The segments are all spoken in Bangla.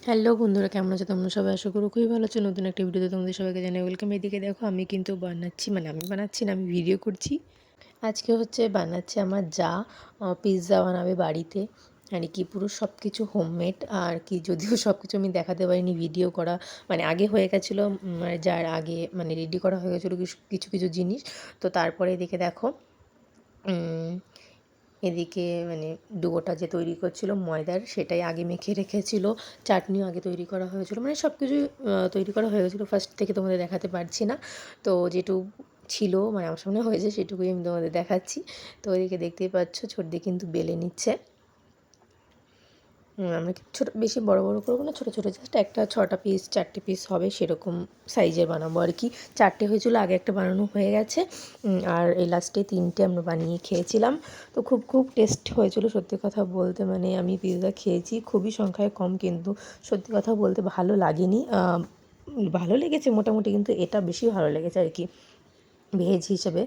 হ্যালো বন্ধুরা, কেমন আছো তোমরা সবাই? আশা করি খুবই ভালো আছো। নতুন একটা ভিডিওতে তোমাদের সবাইকে জানাই ওয়েলকাম। এদিকে দেখো আমি কিন্তু বানাচ্ছি, আমি বানাচ্ছি না, আমি ভিডিও করছি। আজকে হচ্ছে বানাচ্ছে আমার যা পিৎজা বানাবে বাড়িতে আর কি, পুরো সব কিছু হোমমেড আর কি। যদিও সব কিছু আমি দেখাতে পারিনি, ভিডিও করা আগে হয়ে গেছিলো, যার আগে রেডি করা হয়ে গেছিলো কিছু কিছু জিনিস। তো তারপরে এদিকে দেখো এদিকে ডোটা যে তৈরি করছিল ময়দার, সেটাই আগে মেখে রেখেছিল। চাটনিও আগে তৈরি করা হয়েছিল, সব কিছুই তৈরি করা হয়ে গেছিলো। ফার্স্ট থেকে তোমাদের দেখাতে পারছি না, তো যেটুকু ছিল আমার সামনে হয়েছে সেটুকুই আমি তোমাদের দেখাচ্ছি। তো এদিকে দেখতেই পাচ্ছ ছোটদি কিন্তু বেলে নিচ্ছে। আমরা ছোটো, বেশি বড় বড় করবো না, ছোটো ছোটো জাস্ট একটা 6টা পিস 4টে পিস হবে সেরকম সাইজের বানাবো আর কি। 4টে হয়েছিল, আগে একটা বানানো হয়ে গেছে, আর এই লাস্টে 3টে আমরা বানিয়ে খেয়েছিলাম। তো খুব খুব টেস্ট হয়েছিল সত্যি কথা বলতে। আমি পিৎজা খেয়েছি খুবই সংখ্যায় কম, কিন্তু সত্যি কথা বলতে ভালো লাগেনি। ভালো লেগেছে মোটামুটি, কিন্তু এটা বেশি ভালো লেগেছে আর কি ভেজ হিসেবে।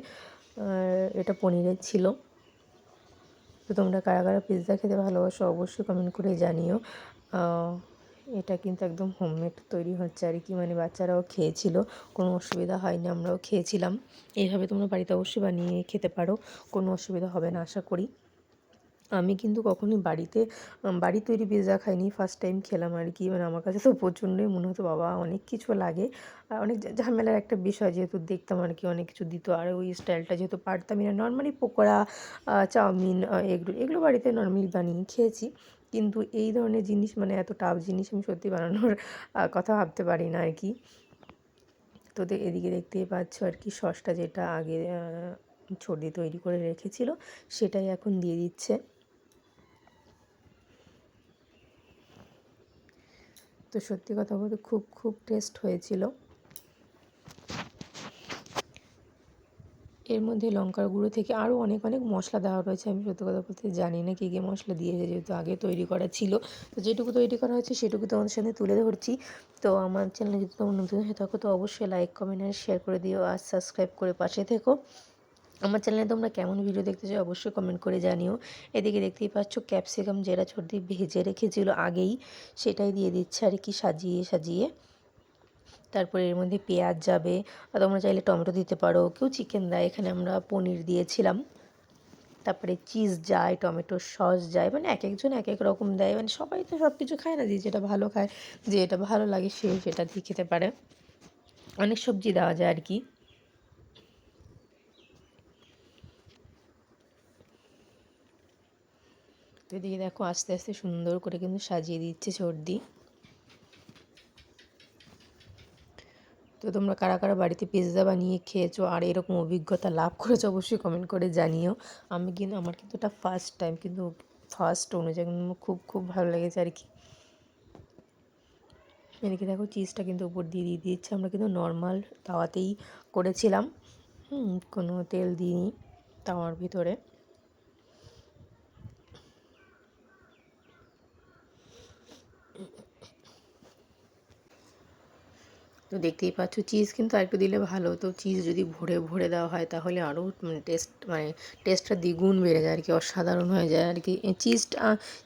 আর এটা পনিরের ছিল। তো তোমরা কারা কারা পিৎজা খেতে ভালোবাসো অবশ্যই কমেন্ট করে জানিও। এটা কিন্তু একদম হোমমেড তৈরি হচ্ছে আর কি, বাচ্চারাও খেয়েছিল, কোনো অসুবিধা হয়নি, আমরাও খেয়েছিলাম। এইভাবে তোমরা বাড়িতে অবশ্যই বানিয়ে খেতে পারো, কোনো অসুবিধা হবে না আশা করি। আমি কিন্তু কখনোই বাড়ির তৈরি পিৎজা খাইনি, ফার্স্ট টাইম খেলাম আর কি। আমার কাছে তো প্রচণ্ডই মনে হতো বাবা অনেক কিছু লাগে, আর অনেক ঝামেলার একটা বিষয়, যেহেতু দেখতাম আর কি অনেক কিছু দিত, আর ওই স্টাইলটা যেহেতু পারতামই না। নর্মালি পকোড়া, চাউমিন, এগুলো বাড়িতে নর্মালি বানিয়ে খেয়েছি, কিন্তু এই ধরনের জিনিস এত টাফ জিনিস আমি সত্যি বানানোর কথা ভাবতে পারি না আর কি। তো এদিকে দেখতেই পাচ্ছ আর কি, সসটা যেটা আগে ছড়ি তৈরি করে রেখেছিল সেটাই এখন দিয়ে দিচ্ছে। তো সত্যি কথা বলতে খুব খুব টেস্ট হয়েছিল। এর মধ্যে লঙ্কার গুঁড়ো থেকে আরও অনেক অনেক মশলা দেওয়া রয়েছে, আমি সত্যি কথা বলতে জানি না কী কী মশলা দিয়েছে, যেহেতু আগে তৈরি করা ছিল। তো যেটুকু তৈরি করা হয়েছে সেটুকু তোমাদের সাথে তুলে ধরছি। তো আমার চ্যানেলে যদি তোমরা নতুন হয়ে থাকো তো অবশ্যই লাইক কমেন্ট আর শেয়ার করে দিও, আর সাবস্ক্রাইব করে পাশে থেকো। আমার চ্যানেলে তোমরা কেমন ভিডিও দেখতে চাও অবশ্যই কমেন্ট করে জানিও। এদিকে দেখতেই পাচ্ছ ক্যাপসিকাম যেটা ছোটদি ভেজে রেখেছিল আগেই, সেটাই দিয়ে দিচ্ছে আর কি সাজিয়ে সাজিয়ে। তারপরে এর মধ্যে পেঁয়াজ যাবে, আর তোমরা চাইলে টমেটো দিতে পারো, কেউ চিকেন দেয়, এখানে আমরা পনির দিয়েছিলাম। তারপরে চিজ যায়, টমেটো সস যায়, এক একজন এক এক রকম দেয়, সবাই তো সব কিছু খায় না, যে যেটা ভালো খায়, যে এটা ভালো লাগে সে সেটা দিয়ে খেতে পারে। অনেক সবজি দেওয়া যায় আর কি। তো এদিকে দেখো আস্তে আস্তে সুন্দর করে কিন্তু সাজিয়ে দিচ্ছে সর্দি। তো তোমরা কারা কারা বাড়িতে পিৎজা বানিয়ে খেয়েছো আর এরকম অভিজ্ঞতা লাভ করেছো অবশ্যই কমেন্ট করে জানিও। আমার কিন্তু এটা ফার্স্ট টাইম, কিন্তু ফার্স্ট অনুযায়ী খুব খুব ভালো লেগেছে আর কি। এদিকে দেখো চিজটা কিন্তু উপর দিয়ে দিচ্ছে। আমরা কিন্তু নর্মাল তাওয়াতেই করেছিলাম, কোনো তেল দিইনি তাওয়ার ভিতরে। তো দেখতেই পাচ্ছ চিজ কিন্তু আরেকটু দিলে ভালো হতো, চিজ যদি ভরে ভরে দেওয়া হয় তাহলে আরও টেস্টটা দ্বিগুণ বেড়ে যায় আর কি, অসাধারণ হয়ে যায় আর কি।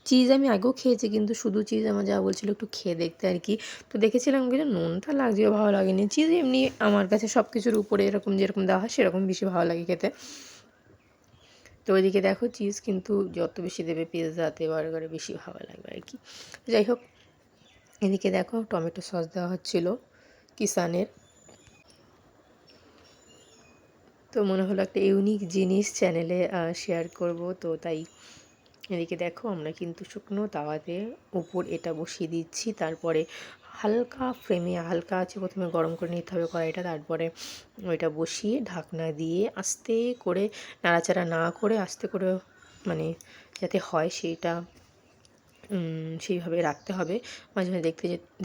চিজ আমি আগেও খেয়েছি, কিন্তু শুধু চিজ আমার যা বলছিল একটু খেয়ে দেখতে আর কি। তো দেখেছিলাম কিছু নুনটা লাগছেও, ভালো লাগেনি। চিজ এমনি আমার কাছে সব কিছুর উপরে এরকম যেরকম দেওয়া হয় সেরকম বেশি ভালো লাগে খেতে। তো ওইদিকে দেখো চিজ কিন্তু যত বেশি দেবে পিৎজাতে বার্গারে বেশি ভালো লাগবে আর কি। যাই হোক, এদিকে দেখো টমেটো সস দেওয়া হচ্ছিলো কিষানের। তো মনে হলো একটা ইউনিক জিনিস চ্যানেলে শেয়ার করব, তো তাই এদিকে দেখো আমরা কিন্তু শুকনো তাওয়াতে উপর এটা বসিয়ে দিচ্ছি। তারপরে হালকা ফ্লেমে, হালকা আছে প্রথমে গরম করে নিতে হবে কড়াইটা, তারপরে ওইটা বসিয়ে ঢাকনা দিয়ে আস্তে করে, নাড়াচাড়া না করে আস্তে করে যাতে হয় সেইভাবে রাখতে হবে। মাঝে মাঝে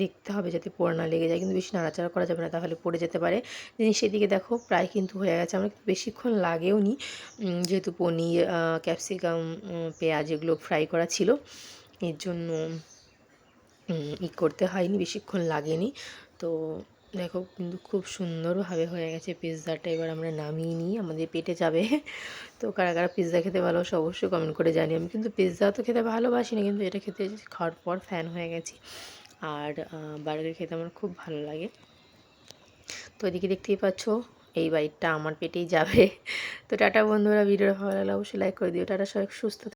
দেখতে হবে যাতে পোড়া না লেগে যায়, কিন্তু বেশি নাড়াচাড়া করা যাবে না, তাহলে পড়ে যেতে পারে জিনিস। সেদিকে দেখো প্রায় কিন্তু হয়ে গেছে, আমরা বেশিক্ষণ লাগেও নি, যেহেতু পনির, ক্যাপসিকাম, পেঁয়াজ এগুলো ফ্রাই করা ছিল, এর জন্য করতে হয়নি, বেশিক্ষণ লাগেনি। তো দেখো কিন্তু খুব সুন্দরভাবে হয়ে গেছে পিৎজাটা। এবার আমরা নামিয়ে নিই, আমাদের পেটে যাবে। তো কারা কারা পিৎজা খেতে ভালোবাসে অবশ্যই কমেন্ট করে জানি। আমি কিন্তু পিৎজা তো খেতে ভালোবাসি না, কিন্তু এটা খেতে খাওয়ার পর ফ্যান হয়ে গেছি। আর বার্গার খেতে আমার খুব ভালো লাগে। তো এদিকে দেখতেই পাচ্ছ এই বাইটটা আমার পেটেই যাবে। তো টাটা বন্ধুরা, ভিডিওটা ভালো লাগলে অবশ্যই লাইক করে দিও। টাটা, সবাই সুস্থ